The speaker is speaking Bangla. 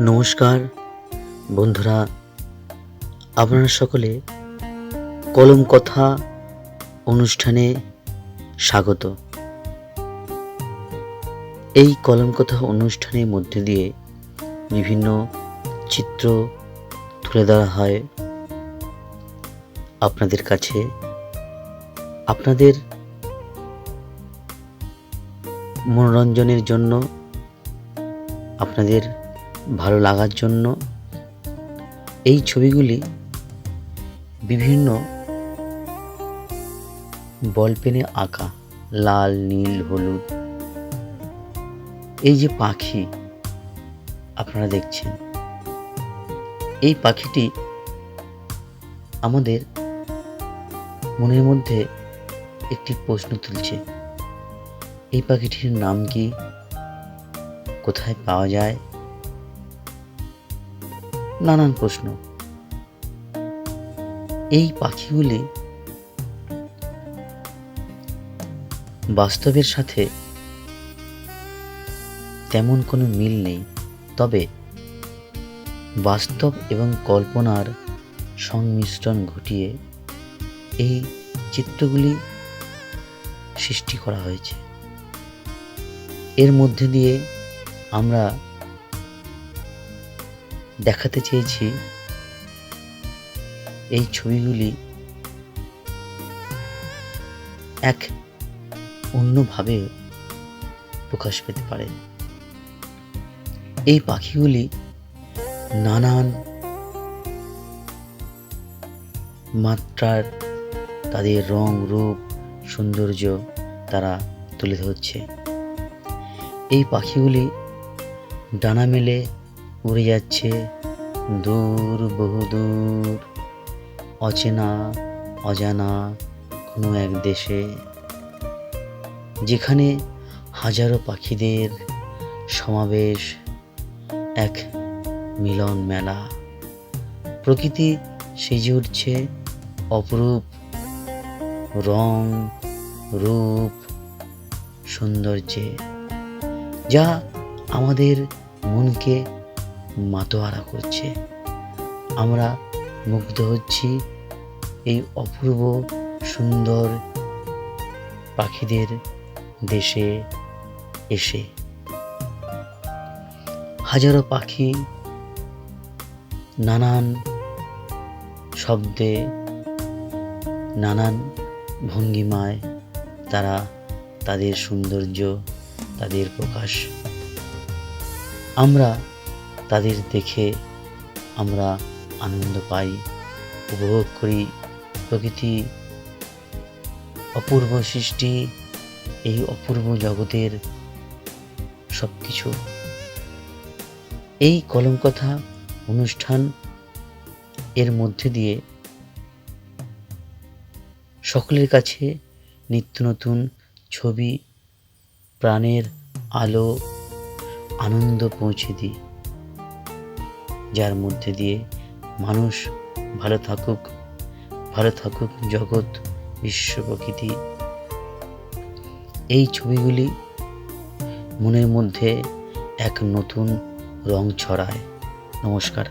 নমস্কার বন্ধুরা, আপনারা সকলে কলম কথা অনুষ্ঠানে স্বাগত। এই কলম কথা অনুষ্ঠানের মধ্যে দিয়ে বিভিন্ন চিত্র তুলে ধরা হয় আপনাদের কাছে, আপনাদের মনোরঞ্জনের জন্য, আপনাদের ভালো লাগার জন্য। এই ছবিগুলি বিভিন্ন বল পেনে আঁকা, লাল, নীল, হলুদ। এই যে পাখি আপনারা দেখছেন, এই পাখিটি আমাদের মনের মধ্যে একটি প্রশ্ন তুলছে। এই পাখিটির নাম কি? কোথায় পাওয়া যায়? নানান প্রশ্ন। এই পাখিগুলি বাস্তবের সাথে তেমন কোনো মিল নেই, তবে বাস্তব এবং কল্পনার সংমিশ্রণ ঘটিয়ে এই চিত্রগুলি সৃষ্টি করা হয়েছে। এর মধ্যে দিয়ে আমরা দেখাতে চেয়েছি এই ছবিগুলি এক অন্যভাবে প্রকাশ পেতে পারে। এই পাখিগুলি নানান মাত্রার তাদের রং, রূপ, সৌন্দর্য তারা তুলে ধরছে। এই পাখিগুলি ডানা মেলে উড়ে যাচ্ছে দূর, বহুদূর, অচেনা অজানা কোনো এক দেশে, যেখানে হাজারো পাখিদের সমাবেশ, এক মিলন মেলা। প্রকৃতি সেজে উঠছে অপরূপ রং, রূপ, সৌন্দর্যে, যা আমাদের মনকে মাতোয়ারা করছে। আমরা মুগ্ধ হচ্ছি এই অপূর্ব সুন্দর পাখিদের দেশে এসে। হাজারো পাখি নানান শব্দে, নানান ভঙ্গিমায় তারা তাদের সৌন্দর্য, তাদের প্রকাশ। আমরা তাদের দেখে আমরা আনন্দ পাই, উপভোগ করি। প্রকৃতি অপূর্ব সৃষ্টি, এই অপূর্ব জগতের সব কিছু এই কলম কথা অনুষ্ঠান এর মধ্যে দিয়ে সকলের কাছে নিত্য নতুন ছবি, প্রাণের আলো, আনন্দ পৌঁছে দিই, যার মধ্যে দিয়ে মানুষ ভালো থাকুক, ভালো থাকুক জগৎ, বিশ্ব, প্রকৃতি। এই ছবিগুলি মনের মধ্যে এক নতুন রং ছড়ায়। নমস্কার।